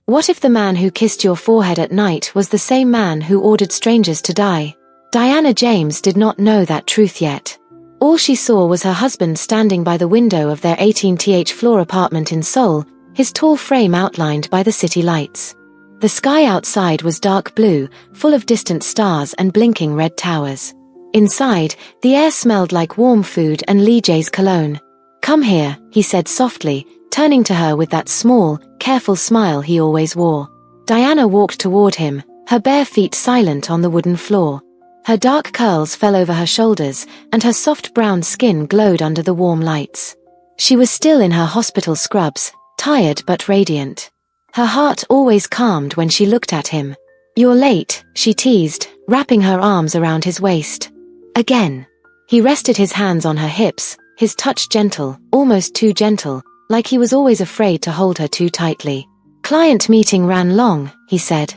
What if the man who kissed your forehead at night was the same man who ordered strangers to die? Diana James did not know that truth yet. All she saw was her husband standing by the window of their 18th floor apartment in Seoul, his tall frame outlined by the city lights. The sky outside was dark blue, full of distant stars and blinking red towers. Inside, the air smelled like warm food and Lee Jae's cologne. "Come here," he said softly, turning to her with that small, careful smile he always wore. Diana walked toward him, her bare feet silent on the wooden floor. Her dark curls fell over her shoulders, and her soft brown skin glowed under the warm lights. She was still in her hospital scrubs, tired but radiant. Her heart always calmed when she looked at him. "You're late," she teased, wrapping her arms around his waist. Again. He rested his hands on her hips, his touch gentle, almost too gentle, like he was always afraid to hold her too tightly. "Client meeting ran long," he said.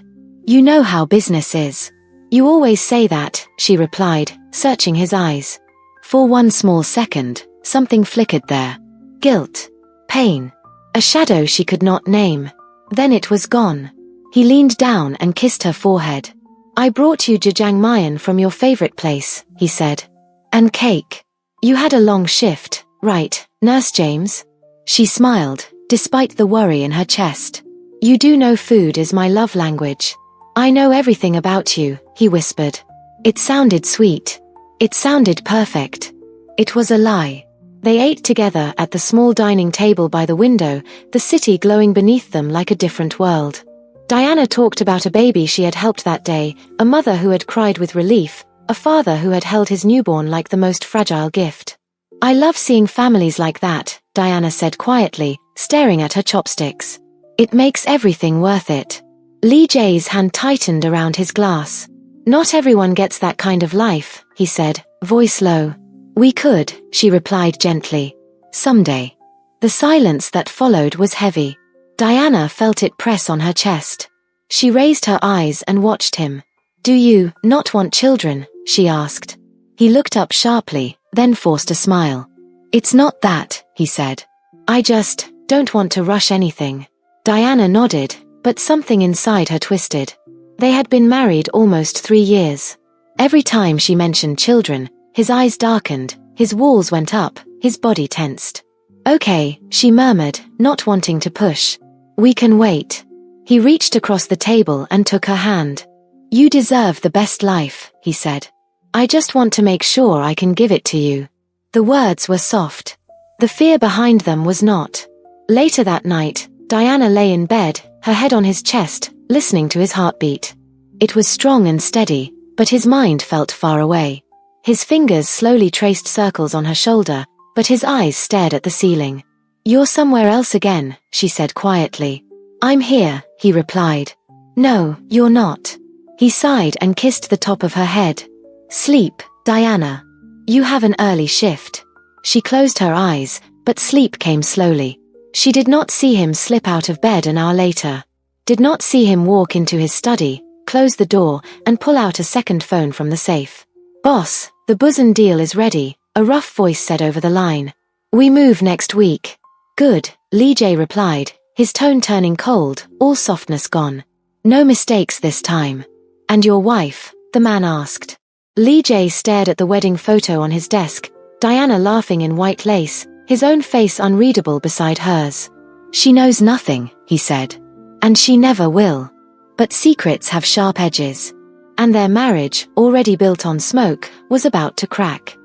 "You know how business is." "You always say that," she replied, searching his eyes. For one small second, something flickered there. Guilt. Pain. A shadow she could not name. Then it was gone. He leaned down and kissed her forehead. "I brought you jjajangmyeon from your favorite place," he said. "And cake. You had a long shift, right, Nurse James?" She smiled, despite the worry in her chest. "You do know food is my love language." "I know everything about you," he whispered. It sounded sweet. It sounded perfect. It was a lie. They ate together at the small dining table by the window, the city glowing beneath them like a different world. Diana talked about a baby she had helped that day, a mother who had cried with relief, a father who had held his newborn like the most fragile gift. "I love seeing families like that," Diana said quietly, staring at her chopsticks. "It makes everything worth it." Lee Jae's hand tightened around his glass. "Not everyone gets that kind of life," he said, voice low. "We could," she replied gently. "Someday." The silence that followed was heavy. Diana felt it press on her chest. She raised her eyes and watched him. "Do you not want children?" she asked. He looked up sharply, then forced a smile. "It's not that," he said. "I just don't want to rush anything." Diana nodded, but something inside her twisted. They had been married almost 3 years. Every time she mentioned children, his eyes darkened, his walls went up, his body tensed. "Okay," she murmured, not wanting to push. "We can wait." He reached across the table and took her hand. "You deserve the best life," he said. "I just want to make sure I can give it to you." The words were soft. The fear behind them was not. Later that night, Diana lay in bed, her head on his chest, listening to his heartbeat. It was strong and steady, but his mind felt far away. His fingers slowly traced circles on her shoulder, but his eyes stared at the ceiling. "You're somewhere else again," she said quietly. "I'm here," he replied. "No, you're not." He sighed and kissed the top of her head. "Sleep, Diana. You have an early shift." She closed her eyes, but sleep came slowly. She did not see him slip out of bed an hour later. Did not see him walk into his study, close the door, and pull out a second phone from the safe. "Boss, the Busan deal is ready," a rough voice said over the line. "We move next week." "Good," Lee Jae replied, his tone turning cold, all softness gone. "No mistakes this time." "And your wife?" the man asked. Lee Jae stared at the wedding photo on his desk, Diana laughing in white lace, his own face unreadable beside hers. "She knows nothing," he said. "And she never will. But secrets have sharp edges." And their marriage, already built on smoke, was about to crack.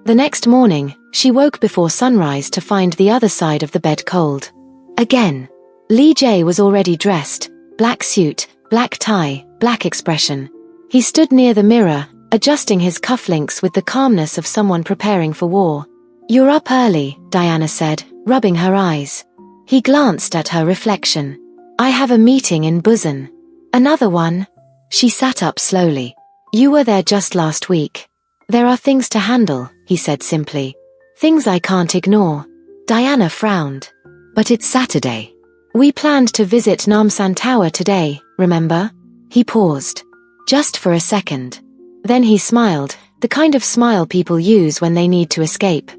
The next morning, she woke before sunrise to find the other side of the bed cold. Again. Lee Jae was already dressed, black suit, black tie, black expression. He stood near the mirror, adjusting his cufflinks with the calmness of someone preparing for war. "You're up early," Diana said, rubbing her eyes. He glanced at her reflection. "I have a meeting in Busan." "Another one?" She sat up slowly. "You were there just last week." "There are things to handle," he said simply. "Things I can't ignore." Diana frowned. "But it's Saturday. We planned to visit Namsan Tower today, remember?" He paused. Just for a second. Then he smiled, the kind of smile people use when they need to escape.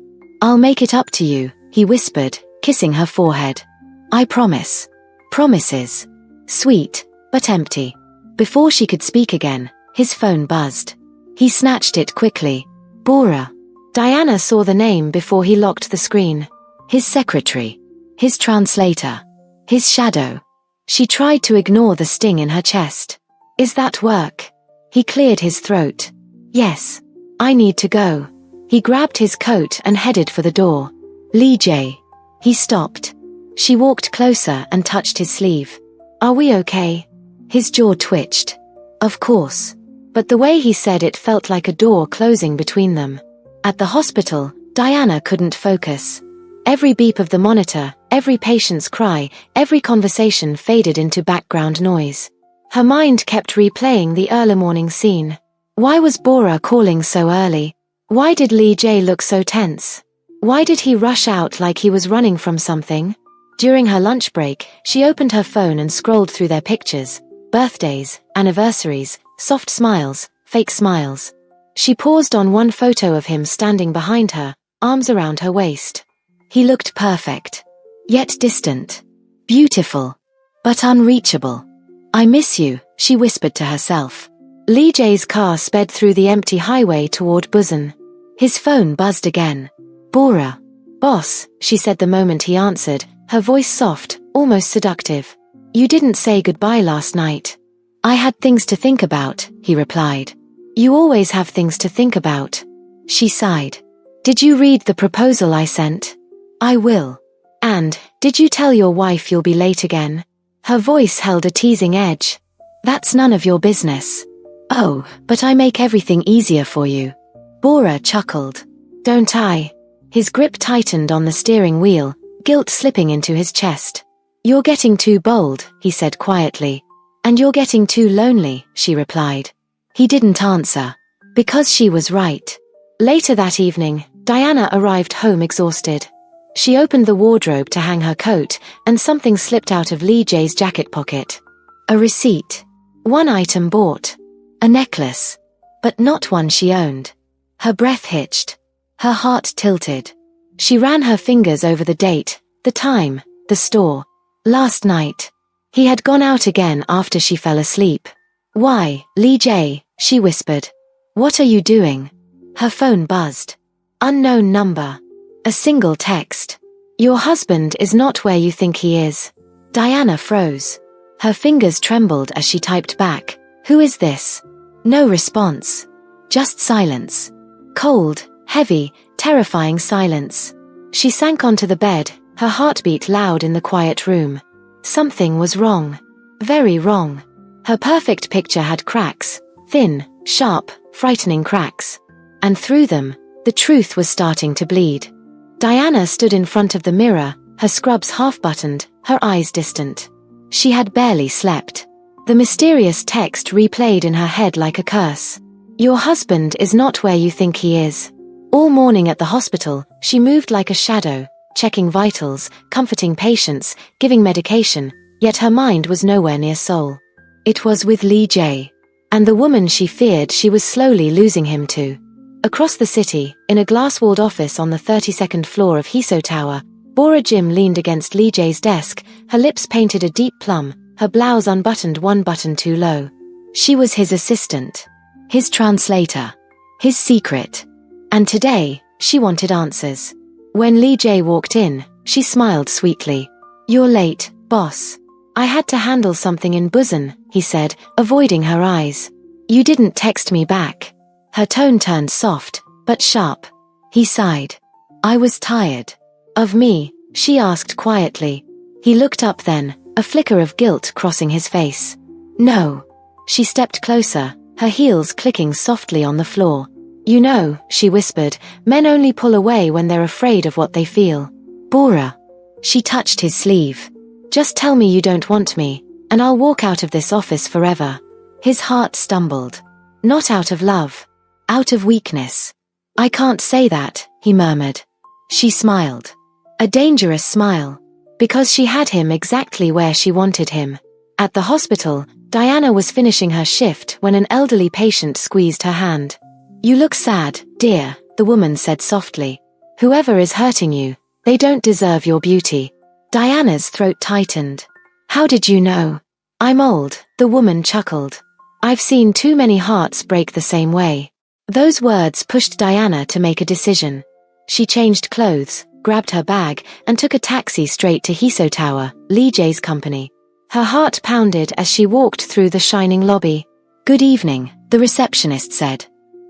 "I'll make it up to you," he whispered, kissing her forehead. "I promise." Promises. Sweet, but empty. Before she could speak again, his phone buzzed. He snatched it quickly. Bora. Diana saw the name before he locked the screen. His secretary. His translator. His shadow. She tried to ignore the sting in her chest. Is that work? He cleared his throat. Yes. I need to go. He grabbed his coat and headed for the door. Lee J. He stopped. She walked closer and touched his sleeve. Are we okay? His jaw twitched. Of course. But the way he said it felt like a door closing between them. At the hospital, Diana couldn't focus. Every beep of the monitor, every patient's cry, every conversation faded into background noise. Her mind kept replaying the early morning scene. Why was Bora calling so early? Why did Lee J look so tense? Why did he rush out like he was running from something? During her lunch break, she opened her phone and scrolled through their pictures. Birthdays, anniversaries, soft smiles, fake smiles. She paused on one photo of him standing behind her, arms around her waist. He looked perfect. Yet distant. Beautiful. But unreachable. I miss you, she whispered to herself. Lee J's car sped through the empty highway toward Busan. His phone buzzed again. Bora. Boss, she said the moment he answered, her voice soft, almost seductive. You didn't say goodbye last night. I had things to think about, he replied. You always have things to think about. She sighed. Did you read the proposal I sent? I will. And, did you tell your wife you'll be late again? Her voice held a teasing edge. That's none of your business. Oh, but I make everything easier for you. Bora chuckled. Don't I? His grip tightened on the steering wheel, guilt slipping into his chest. You're getting too bold, he said quietly. And you're getting too lonely, she replied. He didn't answer. Because she was right. Later that evening, Diana arrived home exhausted. She opened the wardrobe to hang her coat, and something slipped out of Lee J's jacket pocket. A receipt. One item bought. A necklace. But not one she owned. Her breath hitched. Her heart tilted. She ran her fingers over the date, the time, the store. Last night. He had gone out again after she fell asleep. Why, Lee J, she whispered. What are you doing? Her phone buzzed. Unknown number. A single text. Your husband is not where you think he is. Diana froze. Her fingers trembled as she typed back. Who is this? No response. Just silence. Cold, heavy, terrifying silence. She sank onto the bed, her heartbeat loud in the quiet room. Something was wrong. Very wrong. Her perfect picture had cracks. Thin, sharp, frightening cracks. And through them, the truth was starting to bleed. Diana stood in front of the mirror, her scrubs half-buttoned, her eyes distant. She had barely slept. The mysterious text replayed in her head like a curse. Your husband is not where you think he is. All morning at the hospital, she moved like a shadow, checking vitals, comforting patients, giving medication, yet her mind was nowhere near Seoul. It was with Lee J. And the woman she feared she was slowly losing him to. Across the city, in a glass-walled office on the 32nd floor of Hiso Tower, Bora Jim leaned against Lee J's desk, her lips painted a deep plum, her blouse unbuttoned one button too low. She was his assistant. His translator. His secret. And today, she wanted answers. When Lee J walked in, she smiled sweetly. You're late, boss. I had to handle something in Busan, he said, avoiding her eyes. You didn't text me back. Her tone turned soft, but sharp. He sighed. I was tired. Of me, she asked quietly. He looked up then, a flicker of guilt crossing his face. No. She stepped closer, her heels clicking softly on the floor. You know, she whispered, men only pull away when they're afraid of what they feel. Bora. She touched his sleeve. Just tell me you don't want me, and I'll walk out of this office forever. His heart stumbled. Not out of love. Out of weakness. I can't say that, he murmured. She smiled. A dangerous smile. Because she had him exactly where she wanted him. At the hospital, Diana was finishing her shift when an elderly patient squeezed her hand. You look sad, dear, the woman said softly. Whoever is hurting you, they don't deserve your beauty. Diana's throat tightened. How did you know? I'm old, the woman chuckled. I've seen too many hearts break the same way. Those words pushed Diana to make a decision. She changed clothes, grabbed her bag, and took a taxi straight to Hiso Tower, Lee Jae's company. Her heart pounded as she walked through the shining lobby. "Good evening," the receptionist said.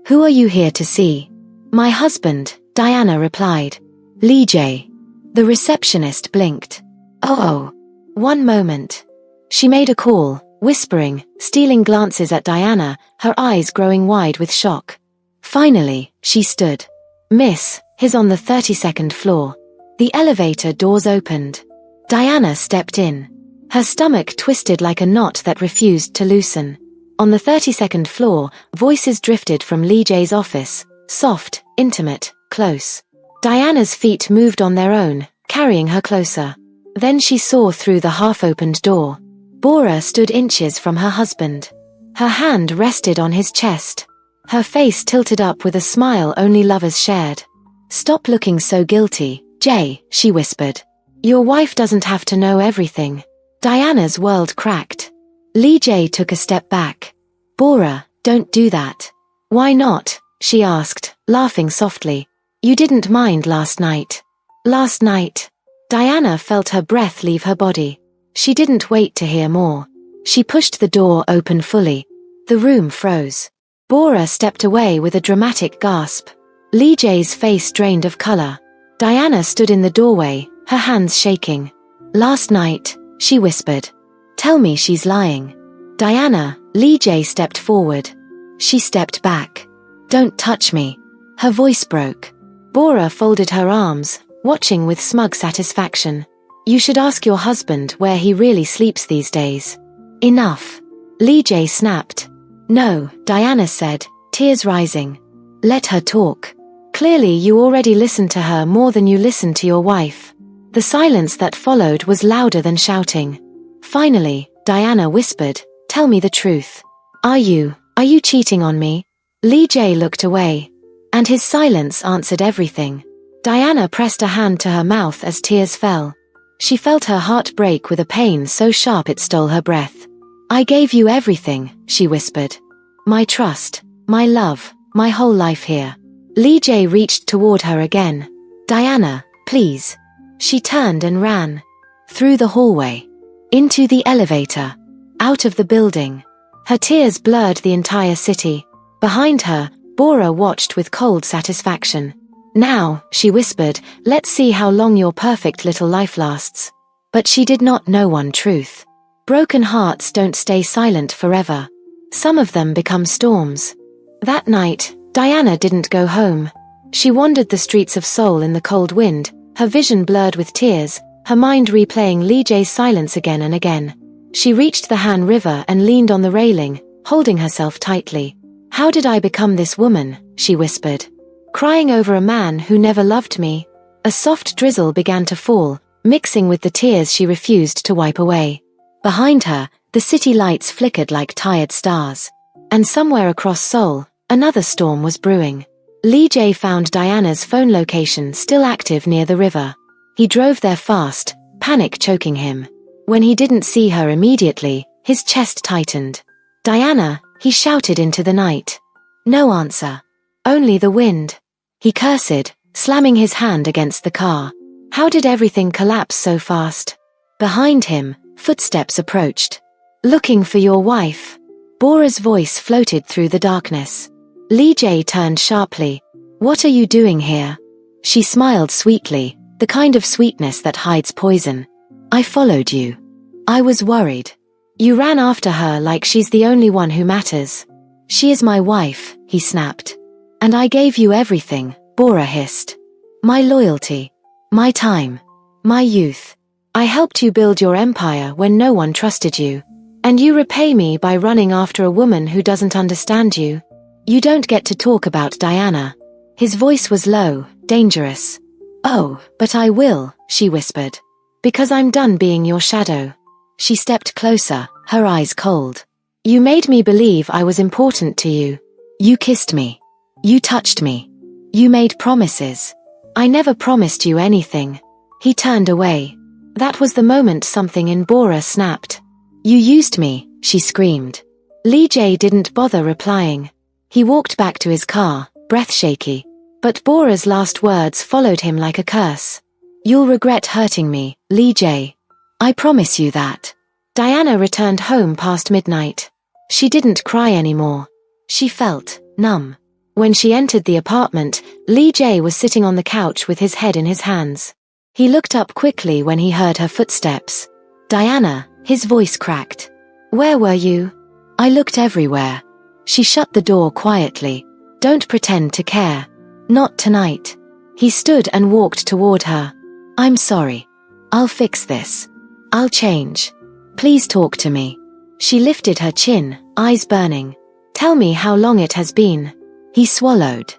"Who are you here to see?" "My husband," Diana replied. "Lee Jae." The receptionist blinked. "Oh." One moment. She made a call, whispering, stealing glances at Diana, her eyes growing wide with shock. Finally, she stood. "Miss, he's on the 32nd floor." The elevator doors opened. Diana stepped in. Her stomach twisted like a knot that refused to loosen. On the 32nd floor, voices drifted from Lee Jae's office, soft, intimate, close. Diana's feet moved on their own, carrying her closer. Then she saw through the half-opened door. Bora stood inches from her husband. Her hand rested on his chest. Her face tilted up with a smile only lovers shared. "Stop looking so guilty, Jae," she whispered. "Your wife doesn't have to know everything." Diana's world cracked. Lee Jae took a step back. "Bora, don't do that." "Why not?" she asked, laughing softly. "You didn't mind last night." "Last night?" Diana felt her breath leave her body. She didn't wait to hear more. She pushed the door open fully. The room froze. Bora stepped away with a dramatic gasp. Lee Jae's face drained of color. Diana stood in the doorway, her hands shaking. "Last night," she whispered. "Tell me she's lying." "Diana," Lee Jae stepped forward. She stepped back. "Don't touch me." Her voice broke. Bora folded her arms, watching with smug satisfaction. "You should ask your husband where he really sleeps these days." "Enough." Lee Jae snapped. "No," Diana said, tears rising. "Let her talk. Clearly you already listened to her more than you listened to your wife." The silence that followed was louder than shouting. Finally, Diana whispered, "Tell me the truth. Are you cheating on me?" Lee Jae looked away. And his silence answered everything. Diana pressed a hand to her mouth as tears fell. She felt her heart break with a pain so sharp it stole her breath. "I gave you everything," she whispered. "My trust, my love, my whole life here." Lee Jae reached toward her again. "Diana, please." She turned and ran. Through the hallway. Into the elevator. Out of the building. Her tears blurred the entire city. Behind her, Bora watched with cold satisfaction. "Now," she whispered, "let's see how long your perfect little life lasts." But she did not know one truth. Broken hearts don't stay silent forever. Some of them become storms. That night, Diana didn't go home. She wandered the streets of Seoul in the cold wind, her vision blurred with tears, her mind replaying Lee Jae's silence again and again. She reached the Han River and leaned on the railing, holding herself tightly. "How did I become this woman?" she whispered. "Crying over a man who never loved me." A soft drizzle began to fall, mixing with the tears she refused to wipe away. Behind her, the city lights flickered like tired stars. And somewhere across Seoul, another storm was brewing. Lee Jae found Diana's phone location still active near the river. He drove there fast, panic choking him. When he didn't see her immediately, his chest tightened. "Diana," he shouted into the night. No answer. Only the wind. He cursed, slamming his hand against the car. How did everything collapse so fast? Behind him, footsteps approached. "Looking for your wife." Bora's voice floated through the darkness. Lee Jae turned sharply. "What are you doing here?" She smiled sweetly, the kind of sweetness that hides poison. "I followed you. I was worried. You ran after her like she's the only one who matters." "She is my wife," he snapped. "And I gave you everything," Bora hissed. "My loyalty. My time. My youth. I helped you build your empire when no one trusted you. And you repay me by running after a woman who doesn't understand you. You don't get to talk about Diana." His voice was low, dangerous. "Oh, but I will," she whispered. "Because I'm done being your shadow." She stepped closer, her eyes cold. "You made me believe I was important to you. You kissed me. You touched me. You made promises. I never promised you anything." He turned away. That was the moment something in Bora snapped. You used me, she screamed. Lee J didn't bother replying. He walked back to his car, breath shaky. But Bora's last words followed him like a curse. You'll regret hurting me, Lee J. I promise you that. Diana returned home past midnight. She didn't cry anymore. She felt numb. When she entered the apartment, Lee J was sitting on the couch with his head in his hands. He looked up quickly when he heard her footsteps. Diana, his voice cracked. Where were you? I looked everywhere. She shut the door quietly. Don't pretend to care. Not tonight. He stood and walked toward her. I'm sorry. I'll fix this. I'll change. Please talk to me. She lifted her chin, eyes burning. Tell me how long it has been. He swallowed.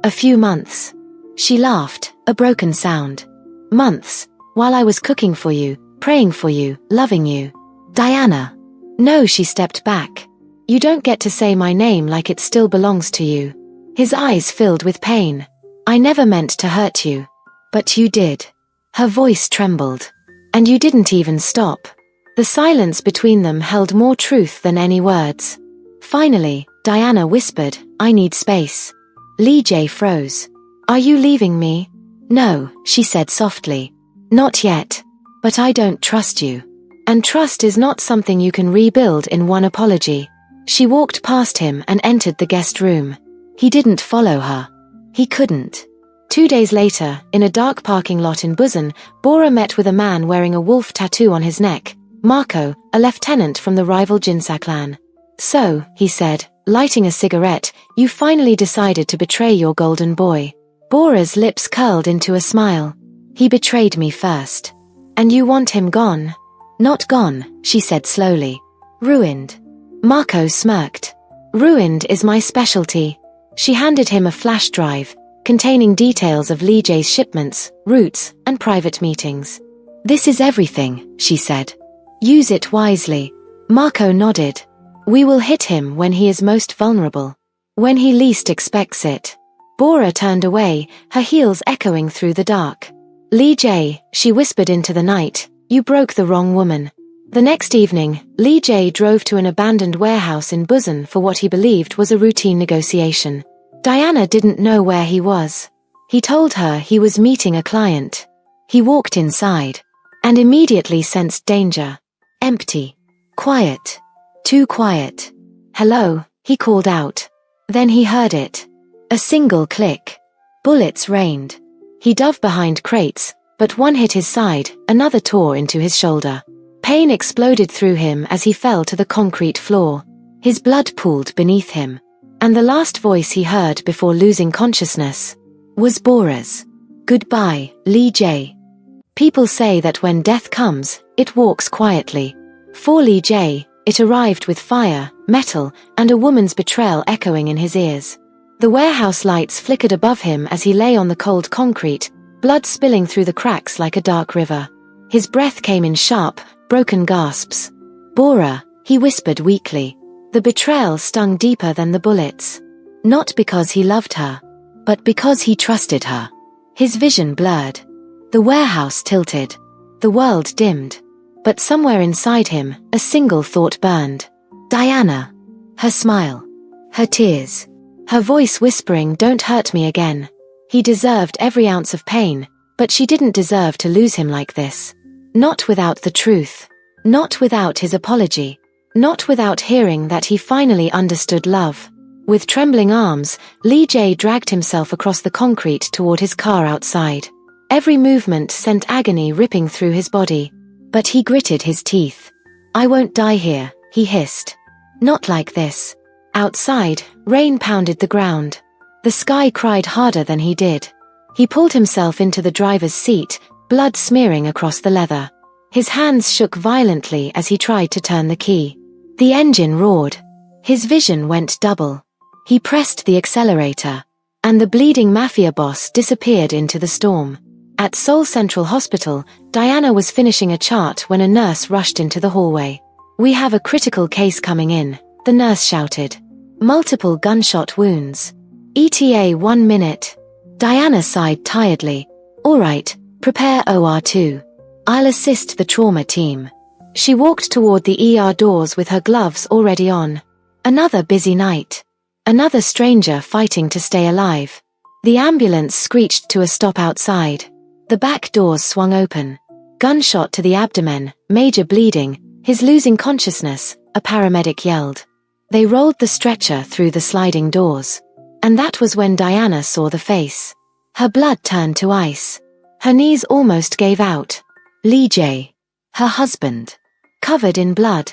A few months. She laughed, a broken sound. Months, while I was cooking for you, praying for you, loving you. Diana. No, she stepped back. You don't get to say my name like it still belongs to you. His eyes filled with pain. I never meant to hurt you. But you did. Her voice trembled. And you didn't even stop. The silence between them held more truth than any words. Finally, Diana whispered, I need space. Lee J froze. Are you leaving me? No, she said softly. Not yet. But I don't trust you. And trust is not something you can rebuild in one apology. She walked past him and entered the guest room. He didn't follow her. He couldn't. 2 days later, in a dark parking lot in Busan, Bora met with a man wearing a wolf tattoo on his neck, Marco, a lieutenant from the rival Jinsa clan. So, he said, lighting a cigarette, you finally decided to betray your golden boy. Bora's lips curled into a smile. He betrayed me first. And you want him gone? Not gone, she said slowly. Ruined. Marco smirked. Ruined is my specialty. She handed him a flash drive, containing details of Lee J's shipments, routes, and private meetings. This is everything, she said. Use it wisely. Marco nodded. We will hit him when he is most vulnerable. When he least expects it. Bora turned away, her heels echoing through the dark. Lee J, she whispered into the night, you broke the wrong woman. The next evening, Lee J drove to an abandoned warehouse in Busan for what he believed was a routine negotiation. Diana didn't know where he was. He told her he was meeting a client. He walked inside. And immediately sensed danger. Empty. Quiet. Too quiet. Hello, he called out. Then he heard it. A single click. Bullets rained. He dove behind crates, but one hit his side, another tore into his shoulder. Pain exploded through him as he fell to the concrete floor. His blood pooled beneath him. And the last voice he heard before losing consciousness was Bora's. Goodbye, Lee J. People say that when death comes, it walks quietly. For Lee J, it arrived with fire, metal, and a woman's betrayal echoing in his ears. The warehouse lights flickered above him as he lay on the cold concrete, blood spilling through the cracks like a dark river. His breath came in sharp, broken gasps. Bora, he whispered weakly. The betrayal stung deeper than the bullets. Not because he loved her, but because he trusted her. His vision blurred. The warehouse tilted. The world dimmed. But somewhere inside him, a single thought burned. Diana. Her smile. Her tears. Her voice whispering, don't hurt me again. He deserved every ounce of pain, but she didn't deserve to lose him like this. Not without the truth. Not without his apology. Not without hearing that he finally understood love. With trembling arms, Lee J dragged himself across the concrete toward his car outside. Every movement sent agony ripping through his body. But he gritted his teeth. I won't die here, he hissed. Not like this. Outside, rain pounded the ground. The sky cried harder than he did. He pulled himself into the driver's seat, blood smearing across the leather. His hands shook violently as he tried to turn the key. The engine roared. His vision went double. He pressed the accelerator. And the bleeding Mafia boss disappeared into the storm. At Seoul Central Hospital, Diana was finishing a chart when a nurse rushed into the hallway. We have a critical case coming in, the nurse shouted. Multiple gunshot wounds. ETA 1 minute. Diana sighed tiredly. All right, prepare OR2. I'll assist the trauma team. She walked toward the ER doors with her gloves already on. Another busy night. Another stranger fighting to stay alive. The ambulance screeched to a stop outside. The back doors swung open. Gunshot to the abdomen, major bleeding, his losing consciousness, a paramedic yelled. They rolled the stretcher through the sliding doors. And that was when Diana saw the face. Her blood turned to ice. Her knees almost gave out. Lee J. Her husband. Covered in blood.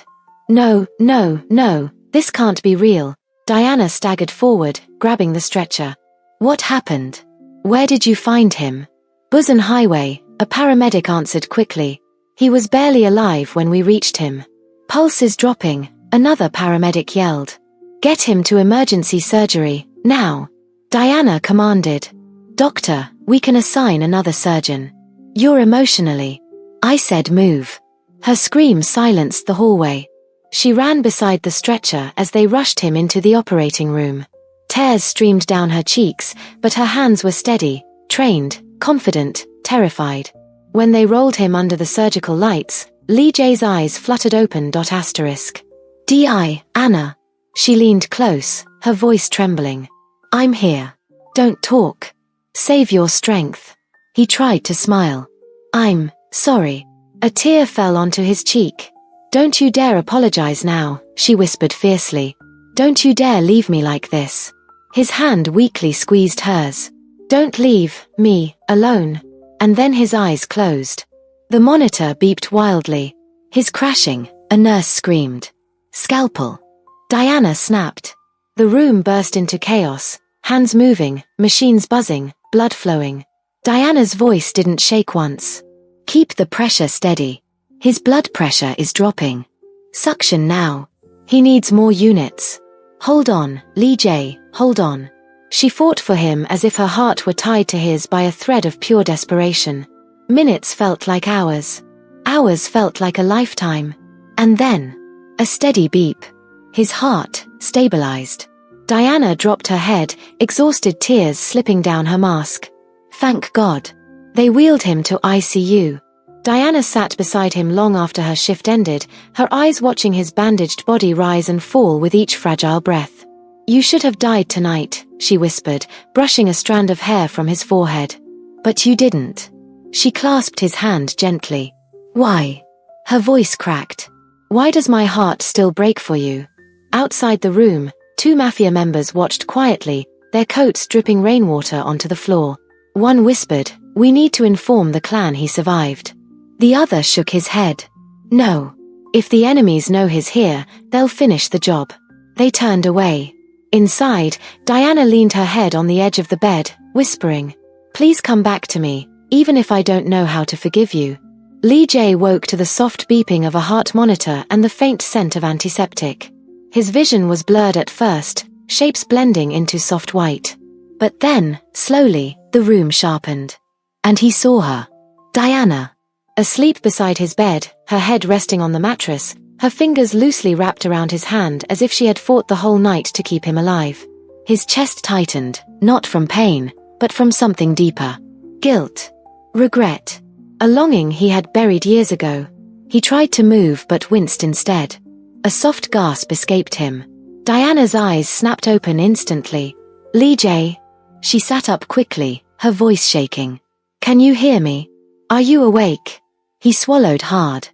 No, no, no, this can't be real. Diana staggered forward, grabbing the stretcher. What happened? Where did you find him? Busan Highway, a paramedic answered quickly. He was barely alive when we reached him. Pulse is dropping, another paramedic yelled. Get him to emergency surgery, now. Diana commanded. Doctor, we can assign another surgeon. You're emotionally. I said move. Her scream silenced the hallway. She ran beside the stretcher as they rushed him into the operating room. Tears streamed down her cheeks, but her hands were steady, trained, confident, terrified. When they rolled him under the surgical lights, Lee J's eyes fluttered open. D.I. Anna. She leaned close, her voice trembling. I'm here. Don't talk. Save your strength. He tried to smile. I'm sorry. A tear fell onto his cheek. Don't you dare apologize now, she whispered fiercely. Don't you dare leave me like this. His hand weakly squeezed hers. Don't leave me alone. And then his eyes closed. The monitor beeped wildly. His crashing, a nurse screamed. Scalpel. Diana snapped. The room burst into chaos, hands moving, machines buzzing, blood flowing. Diana's voice didn't shake once. Keep the pressure steady. His blood pressure is dropping. Suction now. He needs more units. Hold on, Lee J, hold on. She fought for him as if her heart were tied to his by a thread of pure desperation. Minutes felt like hours. Hours felt like a lifetime. And then, a steady beep. His heart stabilized. Diana dropped her head, exhausted tears slipping down her mask. Thank God. They wheeled him to ICU. Diana sat beside him long after her shift ended, her eyes watching his bandaged body rise and fall with each fragile breath. You should have died tonight, she whispered, brushing a strand of hair from his forehead. But you didn't. She clasped his hand gently. Why? Her voice cracked. Why does my heart still break for you? Outside the room, two Mafia members watched quietly, their coats dripping rainwater onto the floor. One whispered, we need to inform the clan he survived. The other shook his head. No. If the enemies know he's here, they'll finish the job. They turned away. Inside, Diana leaned her head on the edge of the bed, whispering, please come back to me, even if I don't know how to forgive you. Lee J woke to the soft beeping of a heart monitor and the faint scent of antiseptic. His vision was blurred at first, shapes blending into soft white. But then, slowly, the room sharpened. And he saw her. Diana. Asleep beside his bed, her head resting on the mattress, her fingers loosely wrapped around his hand as if she had fought the whole night to keep him alive. His chest tightened, not from pain, but from something deeper. Guilt. Regret. A longing he had buried years ago. He tried to move but winced instead. A soft gasp escaped him. Diana's eyes snapped open instantly. Lee J. She sat up quickly, her voice shaking. Can you hear me? Are you awake? He swallowed hard.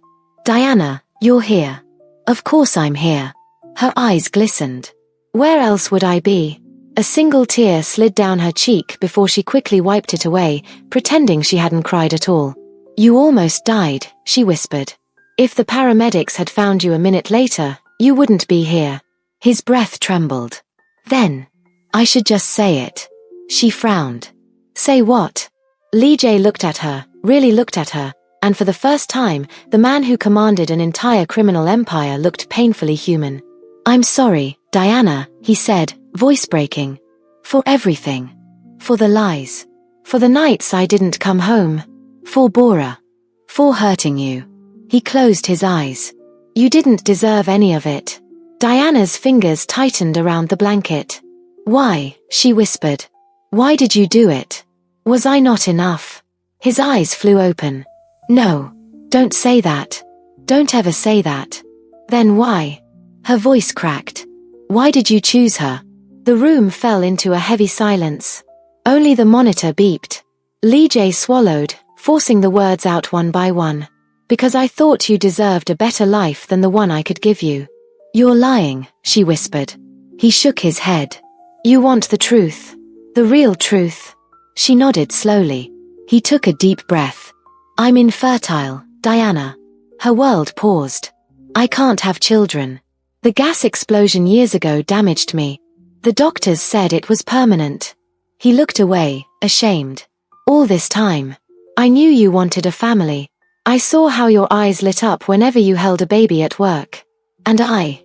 Diana, you're here. Of course I'm here. Her eyes glistened. Where else would I be? A single tear slid down her cheek before she quickly wiped it away, pretending she hadn't cried at all. You almost died, she whispered. If the paramedics had found you a minute later, you wouldn't be here. His breath trembled. Then, I should just say it. She frowned. Say what? Lee J looked at her, really looked at her, and for the first time, the man who commanded an entire criminal empire looked painfully human. I'm sorry, Diana, he said, voice breaking. For everything. For the lies. For the nights I didn't come home. For Bora. For hurting you. He closed his eyes. You didn't deserve any of it. Diana's fingers tightened around the blanket. Why? She whispered. Why did you do it? Was I not enough? His eyes flew open. No. Don't say that. Don't ever say that. Then why? Her voice cracked. Why did you choose her? The room fell into a heavy silence. Only the monitor beeped. Lee J swallowed, forcing the words out one by one. Because I thought you deserved a better life than the one I could give you. You're lying, she whispered. He shook his head. You want the truth. The real truth. She nodded slowly. He took a deep breath. I'm infertile, Diana. Her world paused. I can't have children. The gas explosion years ago damaged me. The doctors said it was permanent. He looked away, ashamed. All this time, I knew you wanted a family. I saw how your eyes lit up whenever you held a baby at work. And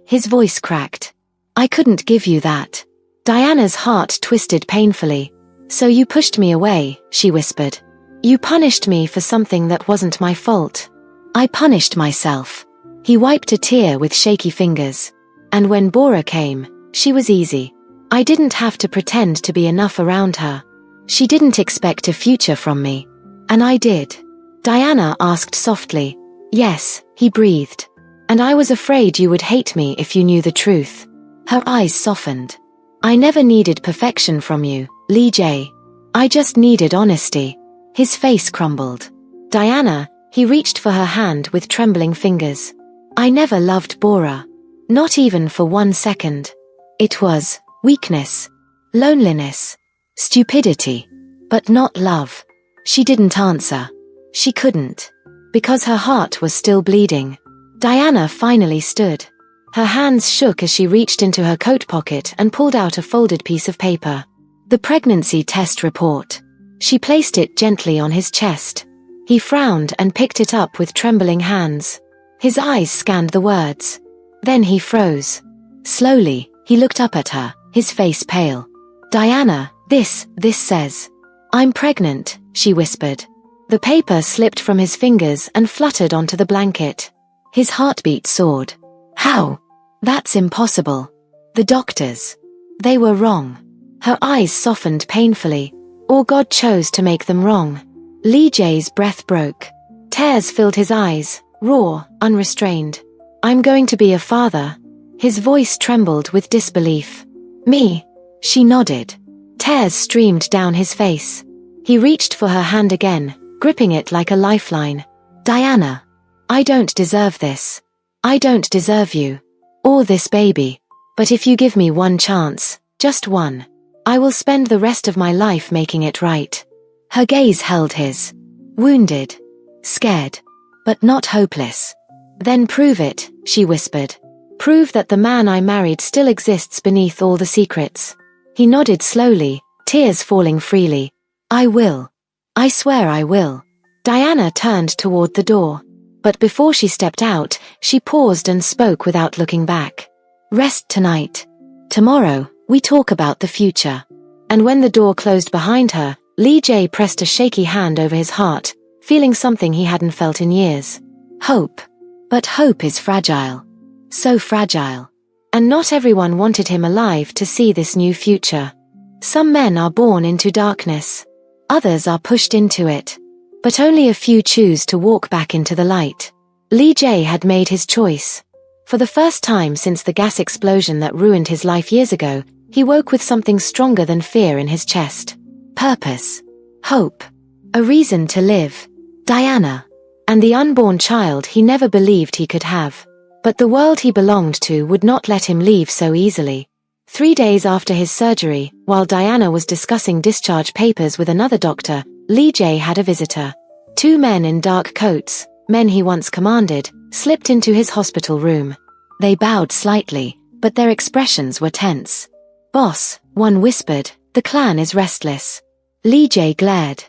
his voice cracked. I couldn't give you that. Diana's heart twisted painfully. So you pushed me away, she whispered. You punished me for something that wasn't my fault. I punished myself. He wiped a tear with shaky fingers. And when Bora came, she was easy. I didn't have to pretend to be enough around her. She didn't expect a future from me. And I did. Diana asked softly. Yes, he breathed. And I was afraid you would hate me if you knew the truth. Her eyes softened. I never needed perfection from you, Lee J. I just needed honesty. His face crumbled. Diana, he reached for her hand with trembling fingers. I never loved Bora. Not even for 1 second. It was weakness, loneliness, stupidity. But not love. She didn't answer. She couldn't. Because her heart was still bleeding. Diana finally stood. Her hands shook as she reached into her coat pocket and pulled out a folded piece of paper. The pregnancy test report. She placed it gently on his chest. He frowned and picked it up with trembling hands. His eyes scanned the words. Then he froze. Slowly, he looked up at her, his face pale. Diana, this says. I'm pregnant, she whispered. The paper slipped from his fingers and fluttered onto the blanket. His heartbeat soared. How? That's impossible. The doctors. They were wrong. Her eyes softened painfully. Or God chose to make them wrong. Lee J's breath broke. Tears filled his eyes, raw, unrestrained. I'm going to be a father. His voice trembled with disbelief. Me? She nodded. Tears streamed down his face. He reached for her hand again, gripping it like a lifeline. Diana. I don't deserve this. I don't deserve you. Or this baby. But if you give me one chance, just one, I will spend the rest of my life making it right. Her gaze held his. Wounded. Scared. But not hopeless. Then prove it, she whispered. Prove that the man I married still exists beneath all the secrets. He nodded slowly, tears falling freely. I will. I swear I will. Diana turned toward the door. But before she stepped out, she paused and spoke without looking back. Rest tonight. Tomorrow, we talk about the future. And when the door closed behind her, Lee J pressed a shaky hand over his heart, feeling something he hadn't felt in years. Hope. But hope is fragile. So fragile. And not everyone wanted him alive to see this new future. Some men are born into darkness. Others are pushed into it. But only a few choose to walk back into the light. Lee J had made his choice. For the first time since the gas explosion that ruined his life years ago, he woke with something stronger than fear in his chest. Purpose. Hope. A reason to live. Diana. And the unborn child he never believed he could have. But the world he belonged to would not let him leave so easily. 3 days after his surgery, while Diana was discussing discharge papers with another doctor, Lee J had a visitor. 2 men in dark coats, men he once commanded, slipped into his hospital room. They bowed slightly, but their expressions were tense. Boss, one whispered, the clan is restless. Lee J glared.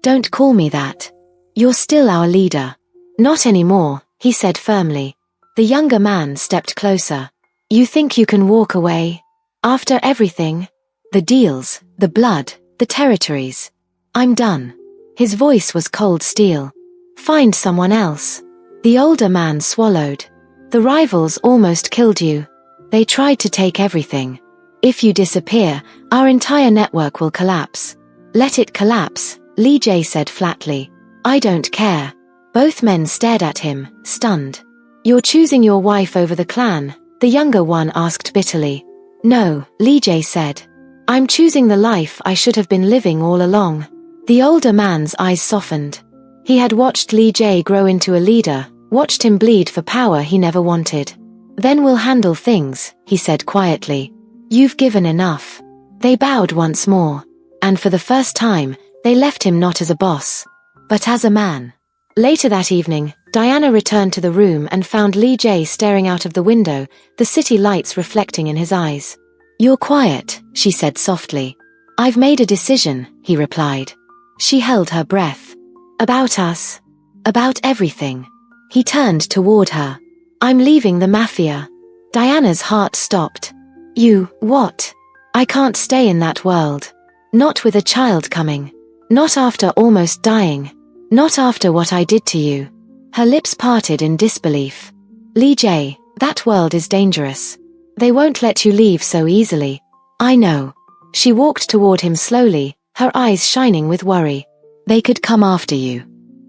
Don't call me that. You're still our leader. Not anymore, he said firmly. The younger man stepped closer. You think you can walk away? After everything? The deals, the blood, the territories. I'm done. His voice was cold steel. Find someone else. The older man swallowed. The rivals almost killed you. They tried to take everything. If you disappear, our entire network will collapse. Let it collapse, Lee J said flatly. I don't care. Both men stared at him, stunned. You're choosing your wife over the clan, the younger one asked bitterly. No, Lee Jae said. I'm choosing the life I should have been living all along. The older man's eyes softened. He had watched Lee Jae grow into a leader, watched him bleed for power he never wanted. Then we'll handle things, he said quietly. You've given enough. They bowed once more. And for the first time, they left him not as a boss, but as a man. Later that evening, Diana returned to the room and found Lee Jae staring out of the window, the city lights reflecting in his eyes. You're quiet, she said softly. I've made a decision, he replied. She held her breath. About us? About everything. He turned toward her. I'm leaving the Mafia. Diana's heart stopped. You, what? I can't stay in that world. Not with a child coming. Not after almost dying. Not after what I did to you. Her lips parted in disbelief. Lee Jae, that world is dangerous. They won't let you leave so easily. I know. She walked toward him slowly, her eyes shining with worry. They could come after you.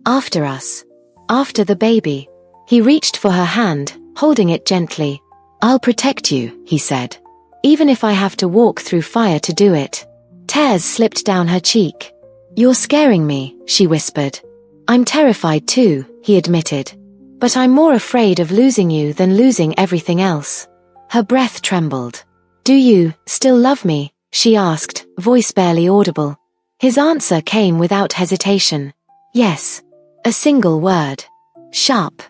After us. After the baby. He reached for her hand, holding it gently. I'll protect you, he said. Even if I have to walk through fire to do it. Tears slipped down her cheek. You're scaring me, she whispered. I'm terrified too, he admitted. But I'm more afraid of losing you than losing everything else. Her breath trembled. Do you still love me? She asked, voice barely audible. His answer came without hesitation. Yes. A single word. Sharp.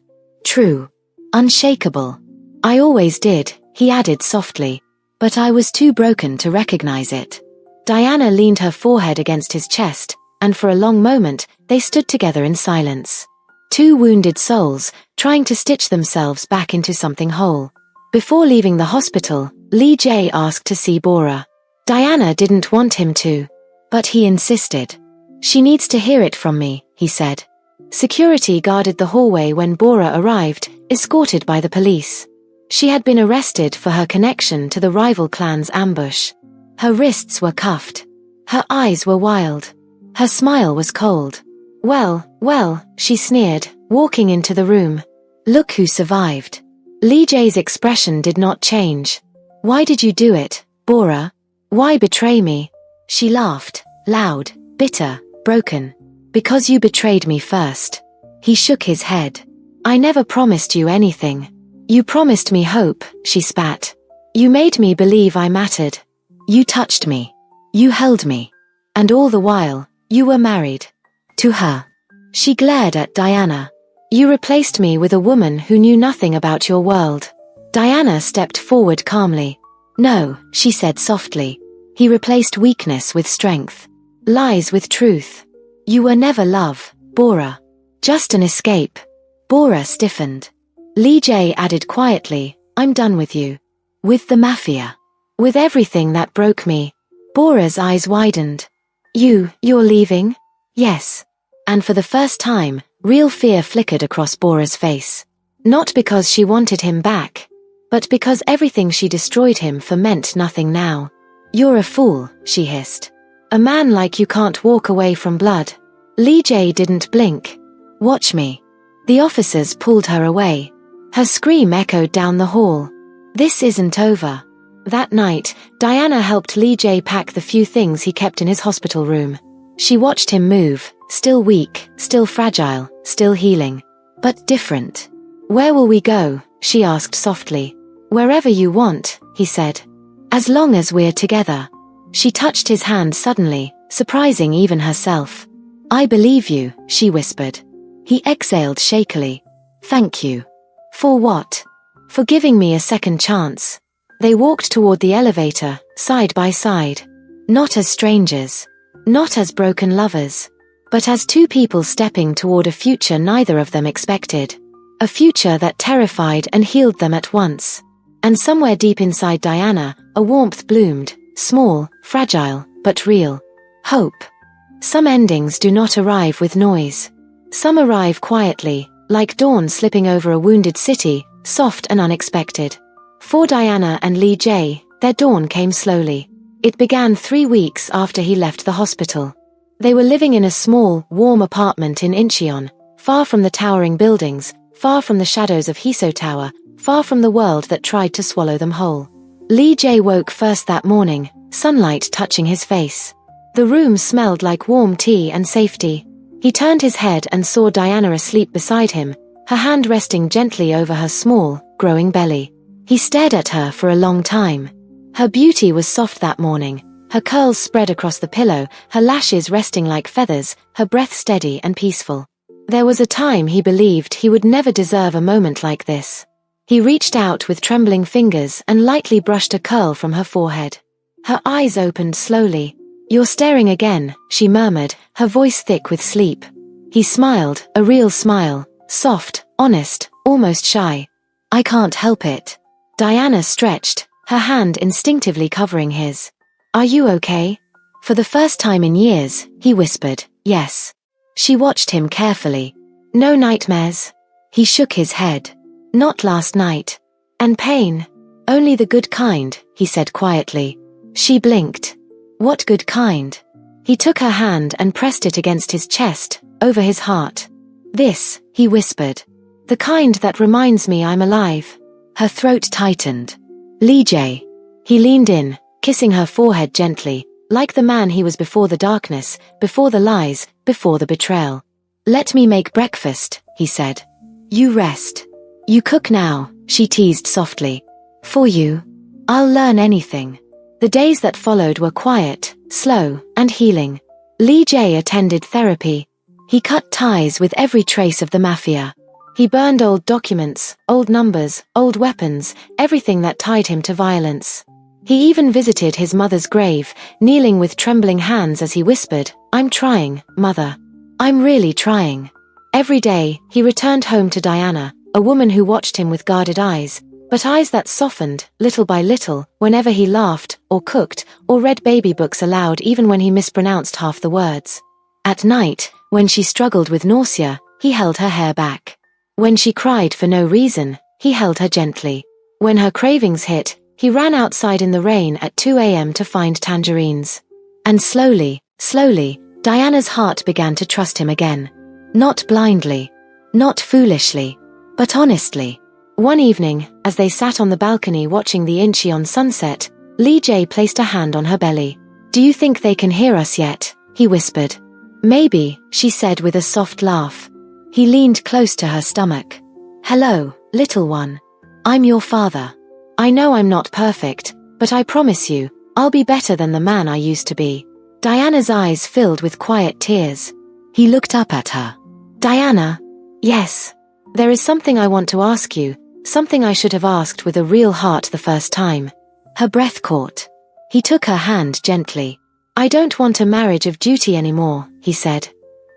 True. Unshakable. I always did, he added softly. But I was too broken to recognize it. Diana leaned her forehead against his chest, and for a long moment, they stood together in silence. Two wounded souls, trying to stitch themselves back into something whole. Before leaving the hospital, Lee Jae asked to see Bora. Diana didn't want him to. But he insisted. She needs to hear it from me, he said. Security guarded the hallway when Bora arrived, escorted by the police. She had been arrested for her connection to the rival clan's ambush. Her wrists were cuffed. Her eyes were wild. Her smile was cold. Well, she sneered, walking into the room. Look who survived. Lee Jae's expression did not change. Why did you do it, Bora? Why betray me? She laughed, loud, bitter, broken. Because you betrayed me first. He shook his head. I never promised you anything. You promised me hope, she spat. You made me believe I mattered. You touched me. You held me. And all the while, you were married. To her. She glared at Diana. You replaced me with a woman who knew nothing about your world. Diana stepped forward calmly. No, she said softly. He replaced weakness with strength. Lies with truth. You were never love, Bora. Just an escape. Bora stiffened. Lee Jae added quietly, I'm done with you. With the Mafia. With everything that broke me. Bora's eyes widened. You're leaving? Yes. And for the first time, real fear flickered across Bora's face. Not because she wanted him back, but because everything she destroyed him for meant nothing now. You're a fool, she hissed. A man like you can't walk away from blood. Lee Jae didn't blink. Watch me. The officers pulled her away. Her scream echoed down the hall. This isn't over. That night, Diana helped Lee Jae pack the few things he kept in his hospital room. She watched him move, still weak, still fragile, still healing. But different. Where will we go? She asked softly. Wherever you want, he said. As long as we're together. She touched his hand suddenly, surprising even herself. I believe you, she whispered. He exhaled shakily. Thank you. For what? For giving me a second chance. They walked toward the elevator, side by side. Not as strangers. Not as broken lovers. But as two people stepping toward a future neither of them expected. A future that terrified and healed them at once. And somewhere deep inside Diana, a warmth bloomed, small, fragile, but real. Hope. Some endings do not arrive with noise. Some arrive quietly, like dawn slipping over a wounded city, soft and unexpected. For Diana and Lee Jae, their dawn came slowly. It began 3 weeks after he left the hospital. They were living in a small, warm apartment in Incheon, far from the towering buildings, far from the shadows of Hiso Tower, far from the world that tried to swallow them whole. Lee Jae woke first that morning, sunlight touching his face. The room smelled like warm tea and safety. He turned his head and saw Diana asleep beside him, her hand resting gently over her small, growing belly. He stared at her for a long time. Her beauty was soft that morning, her curls spread across the pillow, her lashes resting like feathers, her breath steady and peaceful. There was a time he believed he would never deserve a moment like this. He reached out with trembling fingers and lightly brushed a curl from her forehead. Her eyes opened slowly. "You're staring again," she murmured, her voice thick with sleep. He smiled, a real smile, soft, honest, almost shy. "I can't help it." Diana stretched, her hand instinctively covering his. "Are you okay?" For the first time in years, he whispered, "Yes." She watched him carefully. "No nightmares?" He shook his head. "Not last night." "And pain?" "Only the good kind," he said quietly. She blinked. "What good kind?" He took her hand and pressed it against his chest, over his heart. "This," he whispered. "The kind that reminds me I'm alive." Her throat tightened. "Lee Jae." He leaned in, kissing her forehead gently, like the man he was before the darkness, before the lies, before the betrayal. "Let me make breakfast," he said. "You rest. You cook now," she teased softly. "For you. I'll learn anything." The days that followed were quiet, slow, and healing. Lee Jae attended therapy. He cut ties with every trace of the Mafia. He burned old documents, old numbers, old weapons, everything that tied him to violence. He even visited his mother's grave, kneeling with trembling hands as he whispered, "I'm trying, Mother. I'm really trying." Every day, he returned home to Diana, a woman who watched him with guarded eyes, but eyes that softened, little by little, whenever he laughed, or cooked, or read baby books aloud even when he mispronounced half the words. At night, when she struggled with nausea, he held her hair back. When she cried for no reason, he held her gently. When her cravings hit, he ran outside in the rain at 2 a.m. to find tangerines. And slowly, Diana's heart began to trust him again. Not blindly, not foolishly, but honestly. One evening, as they sat on the balcony watching the Incheon sunset, Lee Jae placed a hand on her belly. "Do you think they can hear us yet?" he whispered. "Maybe," she said with a soft laugh. He leaned close to her stomach. "Hello, little one. I'm your father. I know I'm not perfect, but I promise you, I'll be better than the man I used to be." Diana's eyes filled with quiet tears. He looked up at her. "Diana?" "Yes. There is something I want to ask you, something I should have asked with a real heart the first time." Her breath caught. He took her hand gently. "I don't want a marriage of duty anymore," he said.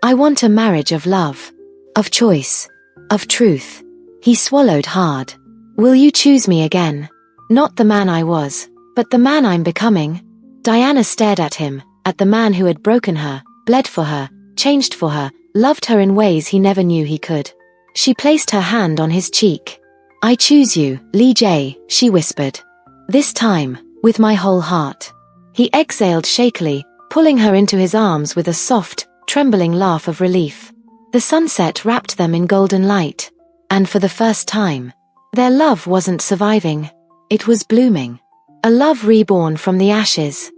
"I want a marriage of love, of choice, of truth." He swallowed hard. "Will you choose me again? Not the man I was, but the man I'm becoming?" Diana stared at him, at the man who had broken her, bled for her, changed for her, loved her in ways he never knew he could. She placed her hand on his cheek. "I choose you, Lee Jae," she whispered. "This time, with my whole heart." He exhaled shakily, pulling her into his arms with a soft, trembling laugh of relief. The sunset wrapped them in golden light. And for the first time, their love wasn't surviving. It was blooming. A love reborn from the ashes.